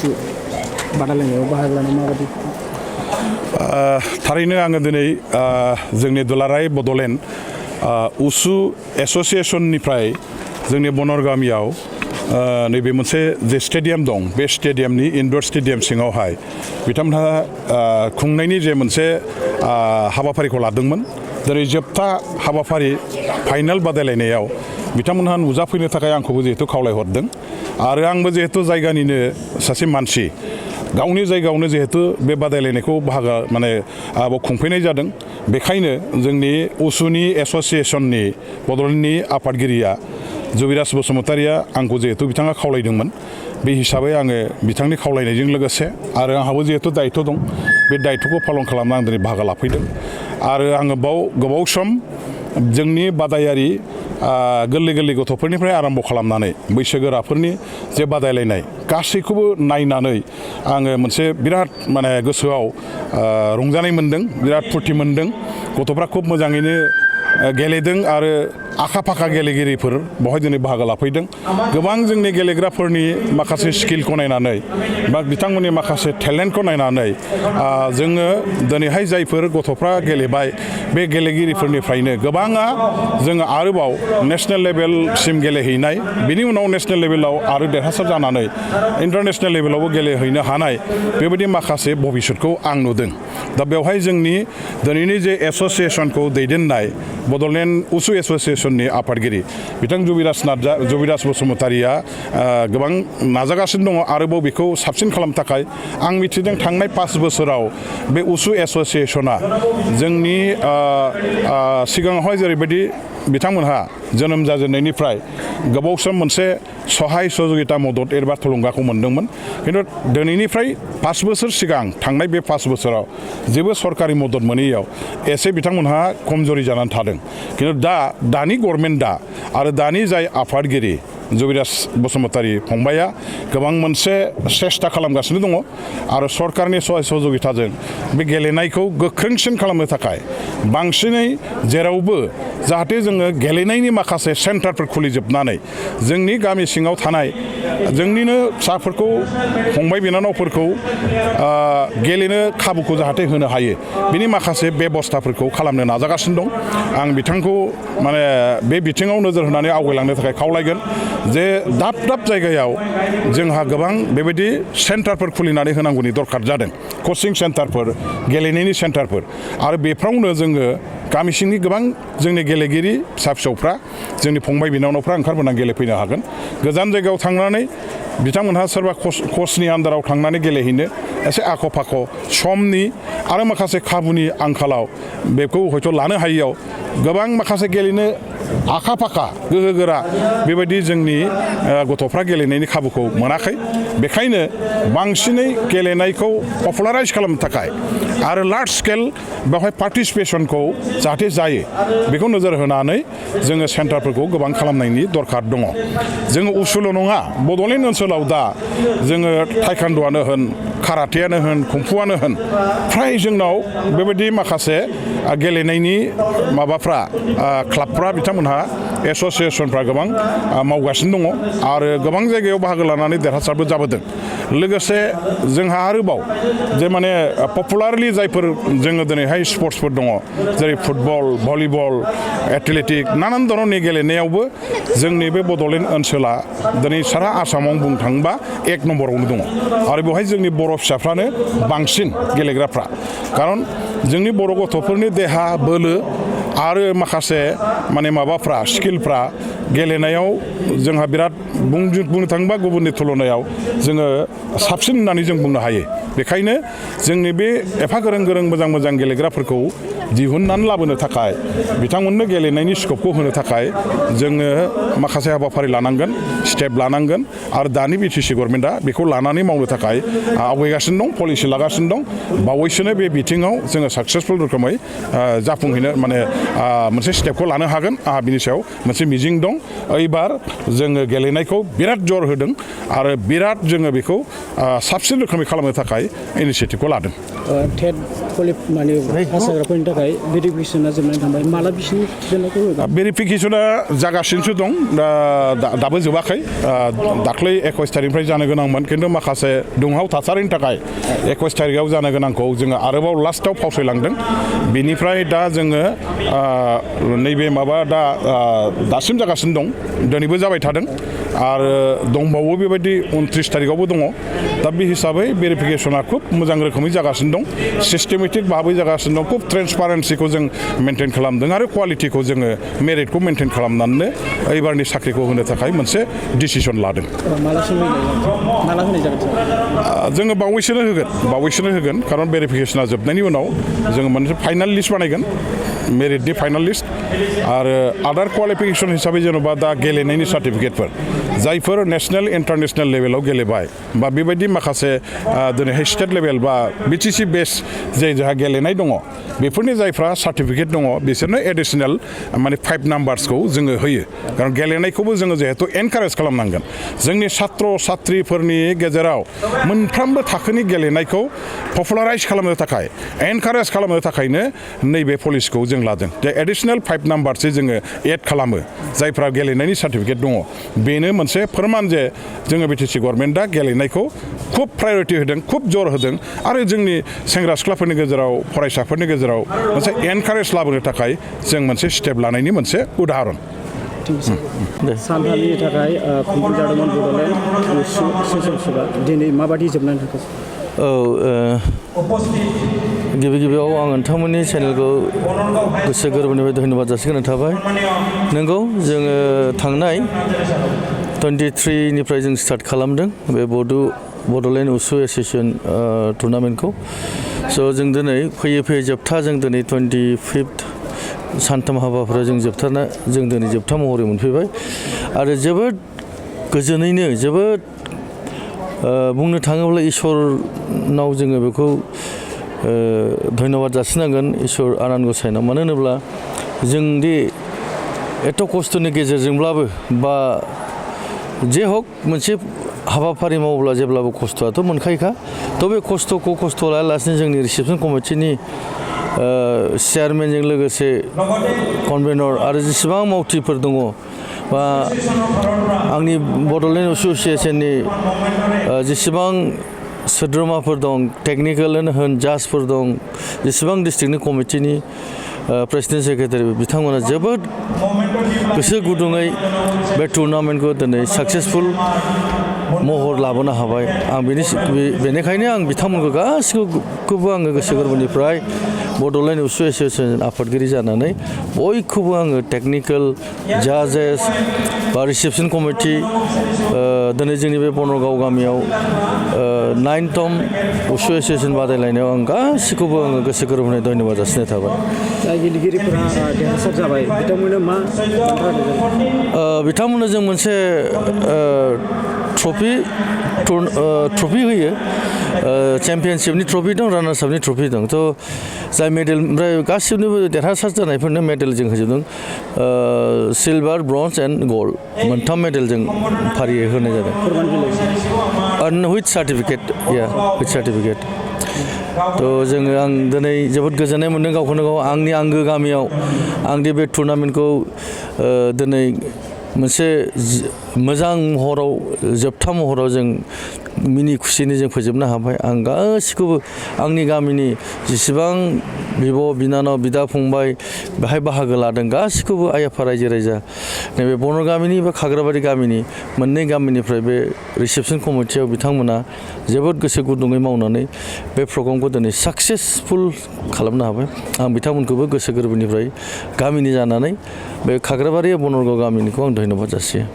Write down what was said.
उसु बादायलायनायाव बाहागो लानो माबायदि थारैनो आङो दिनै जोंनि दुलाराय बड'लेण्ड उसु एस'सिएशननिफ्राय जोंनि बनरग गामियाव नैबे मोनसे जे स्टेडियाम दं बे स्टेडियामनि इनडोर स्टेडियाम सिङावहाय बिथांमोनहा खुंनायनि जे मोनसे हाबाफारिखौ लादोंमोन दिनै जोबथा हाबाफारि फाइनाल बादायलायनायाव बिथांमोनहा नुजाफैनो थाखाय आंखौबो जिहेतु खावलायहरदों आरो आंबो जिहेतु जायगानिनो सासे मानसि गावनि जायगायावनो जिहेतु बे बादायलायनायखौ बाहागो माने खुंफैनाय जादों बेखायनो जोंनि उसुनि एस'सिएशननि बड'लेण्डनि आफादगिरिया जुबिराज बसुमतारिया आंखौ जिहेतु बिथाङा खावलायदोंमोन बे हिसाबै आङो बिथांनि खावलायनायजों लोगोसे आरो आंहाबो जिहेतु दायित्व दं बे दायित्वखौ पालन खालामनो आं दिनै बाहागो लाफैदों आरो आङो गोबाव सम जोंनि बादायारि गोरलै गोरलै गथ'फोरनिफ्राय आरम्भ खालामनानै बैसोगोराफोरनि जे बादायलायनाय गासैखौबो नायनानै आङो मोनसे बिराद माने गोसोआव रंजानाय मोन्दों बिराद फुर्ति मोन्दों गथ'फ्रा खुब मोजाङैनो गेलेदों आरो आखा फाखा गेलेगिरिफोर बेवहाय दिनै बाहागो लाफैदों गोबां जोंनि गेलेग्राफोरनि माखासे स्किलखौ नायनानै बा बिथांमोननि माखासे टेलेन्टखौ नायनानै जोङो दिनैहाय जायफोर गथ'फ्रा गेलेबाय बे गेलेगिरिफोरनिफ्रायनो गोबाङा जोङो आरोबाव नेशनेल लेभेलसिम गेलेहैनाय बिनि उनाव नेशनेल लेभेलाव आरो देरहासार जानानै इन्टारनेशनेल लेभेलावबो गेलेहैनो हानाय बेबायदि माखासे भबिष्यतखौ आं नुदों दा बेवहाय जोंनि दिनैनि जे एस'सिएशनखौ दैदेननाय बड'लेण्ड उसु एस'सिएशननि आफादगिरि बिथां जुबिराज बसुमतारिया गोबां नाजागासिनो दङ आरोबाव बेखौ साबसिन खालामनो थाखाय आं मिथिदों थांनाय 5 बोसोराव बे उसु एस'सिएशना जोंनि सिगाङावहाय जेरैबायदि बिथांमोनहा जोनोम जाजेननायनिफ्राय गोबाव सम मोनसे सहाय सहजुगिता मदद एबा थुलुंगाखौ मोन्दोंमोन खिन्थु दिनैनिफ्राय 5 बोसोर सिगां थांनाय बे 5 बोसोराव जेबो सरकारि मदद मोनैयाव एसे बिथांमोनहा खमजरि जानानै थादों खिन्थु दानि गभर्नमेन्टआ आरो दानि जाय आफादगिरि जुबिराज बसुमतारि फंबाया गोबां मोनसे सेस्था खालामगासिनो दङ आरो सरकारनि सहाय सहजुगिताजों बे गेलेनायखौ गोख्रोंसिन खालामनो थाखाय बांसिनै जेरावबो जाहाथे जोङो गेलेनायनि माखासे सेन्टारफोर खुलिजोबनानै जोंनि गामि सिङाव थानाय जोंनिनो फिसाफोरखौ फंबाय बिनानावफोरखौ गेलेनो खाबुखौ जाहाथे होनो हायो बिनि माखासे बेबस्थाफोरखौ खालामनो नाजागासिनो दं आं बिथांखौ माने बे बिथिङाव नोजोर होनानै आवगायलांनो थाखाय खावलायगोन जे दाब दाब जायगायाव जोंहा गोबां बेबायदि सेन्टारफोर खुलिनानै होनांगौनि दरखार जादों कचिं सेन्टारफोर गेलेनायनि सेन्टारफोर आरो बेफ्रावनो जोङो गामि सिंनि गोबां जोंनि गेलेगिरि फिसा फिसौफ्रा जोंनि फंबाय बिनानावफ्रा ओंखारबोनानै गेलेफैनो हागोन गोजान जायगायाव थांनानै बिथांमोनहा सोरबा कचनि आन्दाराव थांनानै गेलेहैनो एसे आख' फाख' समनि आरो माखासे खाबुनि आंखालाव बेखौ हयथ' लानो हायियाव गोबां माखासे गेलेनो आखा फाखा गोहोगोरा बेबायदि जोंनि गथ'फ्रा गेलेनायनि खाबुखौ मोनाखै बेखायनो बांसिनै गेलेनायखौ पपुलाराइज खालामनो थाखाय आरो लार्ज स्केल बेवहाय पार्टिसिपेशनखौ जाहाथे जायो बेखौ नोजोर होनानै जोङो सेन्टारफोरखौ गोबां खालामनायनि दरखार दङ जोङो उसुल' नङा बड'लेण्ड ओनसोलाव दा जोङो टाइकान्ड'आनो होन काराटेआनो होन कुंफुआनो होन फ्राय जोंनाव बेबायदि माखासे गेलेनायनि माबाफ्रा क्लाबफ्रा बिथांमोनहा एस'सिएशनफ्रा गोबां मावगासिनो दङ आरो गोबां जायगायाव बाहागो लानानै देरहासारबो जाबोदों लोगोसे जोंहा आरोबाव जे माने पपुलारलि जायफोर जोङो दिनैहाय स्पर्ट्सफोर दङ जेरै फुटबल भलिबल एथलेटिक नानान धरननि गेलेनायावबो जोंनि बे बड'लेण्ड ओनसोला दिनै सारा आसामाव बुंनो थाङोबा 1 नम्बरावनो दङ आरो बेवहाय जोंनि बर' फिसाफ्रानो बांसिन गेलेग्राफ्रा खारन जोंनि बर' गथ'फोरनि देहा बोलो आरो माखासे माने माबाफ्रा स्किलफ्रा गेलेनायाव जोंहा बिराद बुंनो थाङोबा गुबुननि तुलनायाव जोङो साबसिन होननानै जों बुंनो हायो बेखायनो जोंनि बे एफा गोरों मोजां गेलेग्राफोरखौ दिहुननानै लाबोनो थाखाय बिथांमोननो गेलेनायनि स्कपखौ होनो थाखाय जोङो माखासे हाबाफारि लानांगोन स्टेप लानांगोन आरो दानि बिटिसि गभर्नमेन्टआ बेखौ लानानै मावनो थाखाय आवगायगासिनो दं पलिसि लागासिनो दं बावैसोनो बे बिथिङाव जोङो साक्सेसफुल रोखोमै जाफुंहैनो माने मोनसे स्टेपखौ लानो हागोन आंहा बिनि सायाव मोनसे मिजिं दं एबार जोङो गेलेनायखौ बिराद जर होदों आरो बिराद जोङो बेखौ साबसिन रोखोमै खालामनो थाखाय इनिशियेटिभखौ लादों टेट माने पास जाग्राफोरनि थाखाय भेरिफिकेसना जोबनानै थांबाय माला बिसिनि थिसननायखौ होगोन भेरिफिकेसना जागासिनोसो दं दाबो जोबाखै दाख्लै 21 तारिखनिफ्राय जानो गोनांमोन खिन्थु माखासे दुंहाव थासारिनि थाखाय 21 तारिखआव जानो गोनांखौ जोङो आरोबाव लास्टआव फावसायलांदों बेनिफ्राय दा जोङो नैबे माबा दासिम जागासिनो दं दिनैबो जाबाय थादों आरो दंबावो बेबायदि 29 तारिखआवबो दङ दा बे हिसाबै भेरिफिकेसना खुब मोजां रोखोमै जागासिनो दं सिस्टेमेटिक भाबै जागासिनो दं खुब ट्रेन्सपारेन्सिखौ जों मेनटेन खालामदों आरो क्वालिटिखौ जोङो मेरिटखौ मेनटेन खालामनानै एबारनि साख्रिखौ होनो थाखाय मोनसे डिसिसन लादों जोङो बावैसोनो होगोन खारन भेरिफिकेसना जोबनायनि उनाव जोङो मोनसे फाइनाल लिस्ट बानायगोन मेरिटनि फाइनाल लिस्ट आरो आदार क्वालिफिकेसन हिसाबै जेन'बा दा गेलेनायनि सार्टिफिकेटफोर जायफोर नेशनेल इन्टारनेशनेल लेभेलाव गेलेबाय बा बेबायदि माखासे दिनैहाय स्टेट लेभेल बा बिटिसि बेस जोंहा गेलेनाय दङ बेफोरनि जायफ्रा सार्टिफिकेट दङ बिसोरनो एडिशनेल माने 5 नाम्बार्सखौ जोङो होयो खारन गेलेनायखौबो जोङो जिहेतु एनकारेज खालामनांगोन जोंनि छात्र छात्रिफोरनि गेजेराव मोनफ्रोमबो थाखोनि गेलेनायखौ पपुलाराइज खालामनो थाखाय एनकारेज खालामनो थाखायनो नैबे पलिसिखौ जों लादों जे एडिशनेल 5 नाम्बारसो जोङो एड खालामो जायफ्रा गेलेनायनि सार्टिफिकेट दङ बेनो मोनसे फोरमान जे जोङो बिटिसि गभर्नमेन्टआ गेलेनायखौ खुब प्रायरिटि होदों खुब जर होदों आरो जोंनि सेंग्रा सिख्लाफोरनि गेजेराव फरायसाफोरनि गेजेराव मोनसे एनकारेज लाबोनो थाखाय जों मोनसे स्टेप लानायनि मोनसे उदाहरन सानथामनि थाखाय खुंफुं जादोंमोन बड'लेण्ड उसु सेसनशिपआ दिनै माबादि जोबनानै थांखो गिबियाव आं नोंथांमोननि चेनेलखौ गोसो गोरबोनिफ्राय धन्यबाद जासिगोन थाबाय नंगौ जोङो थांनाय 23निफ्राय जों स्टार्ट खालामदों बे बड'लेण्ड उसु एस'सिएशन टुर्नामेन्टखौ स' जों दिनै फैयै जोबथा जों दिनै 25th सानथाम हाबाफारियाव जों दिनै जोबथा महरै मोनफैबाय आरो जोबोद गोजोनैनो जोबोद बुंनो थाङोब्ला इसोरनाव जोङो बेखौ धन्यबाद जासिनांगोन इसोर आनान गसाइनाव मानो होनोब्ला जों दि एथ' खस्थ'नि गेजेरजोंब्लाबो बा जे हक मोनसे हाबाफारि मावोब्ला जेब्लाबो खस्थ'आथ' मोनखायोखा थ' बे खस्थ' लायालासिनो जोंनि रिसेपसन कमिटिनि चेयारमेनजों लोगोसे कनभेनर आरो जेसेबां मावथिफोर दङ बा आंनि बड'लेण्ड एस'सिएशननि जेसेबां सोद्रोमाफोर दं टेकनिकेलानो होन जाजफोर दं जेसेबां डिस्ट्रिक्टनि कमिटिनि प्रेसिडेन्ट सेक्रेटारि बिथांमोना जोबोद गोसो गुदुङै बे टुर्नामेन्टखौ दिनै साक्सेसफुल महर लाबोनो हाबाय आं बेनिखायनो आं बिथांमोनखौ गासिखौबो आङो गोसो गोरबोनिफ्राय बड'लेण्ड उसु एस'सिएशन आफादगिरि जानानै बयखौबो आङो टेकनिकेल जाजेस बा रिसेपसन कमिटि दिनै जोंनि बे बनरगाव गामियाव 9तम उसु एस'सिएशन बादायलायनायाव आं गासिखौबो आङो गोसो गोरबोनिफ्राय धन्यबाद जासिनाय थाबाय गेलेगिरिफोरा देरहासार जाबाय बिथांमोननो मा बिथांमोननो जों मोनसे ट्रफि होयो चेम्पियनशिपनि ट्रफि दं रानार्स आपनि ट्रफि दं थ' जाय मेडेल ओमफ्राय गासिबनिबो देरहासार जानायफोरनो मेडेल जों होजोबदों सिलभार ब्रन्ज एन्ड गल्ड मोनथाम मेडेल जों फारियै होनाय जादों उइथ सार्टिफिकेट थ' आं दिनै जोबोद गोजोननाय मोन्दों गावखौनो गाव आंनि आंगो गामियाव आंनि बे टुर्नामेन्टखौ दिनै मोनसे मोजां महराव जोबथा महराव जों मिनि खुसिनि जों फोजोबनो हाबाय आं गासिखौबो आंनि गामिनि जेसेबां बिब' बिनानाव बिदा फंबाय बेहाय बाहागो लादों गासिखौबो आइ आफा रायजो राजा नैबे बनर गामिनि बा खाग्राबारि गामिनि मोननै गामिनिफ्राय बे रिसेपसन कमिटियाव बिथांमोना जोबोद गोसो गुदुङै मावनानै बे प्रग्रामखौ दिनै साक्सेसफुल खालामनो हाबाय आं बिथांमोनखौबो गोसो गोरबोनिफ्राय गामिनि जानानै बे खाग्राबारि बनरगाव गामिनिखौ आं धन्यबाद जासियो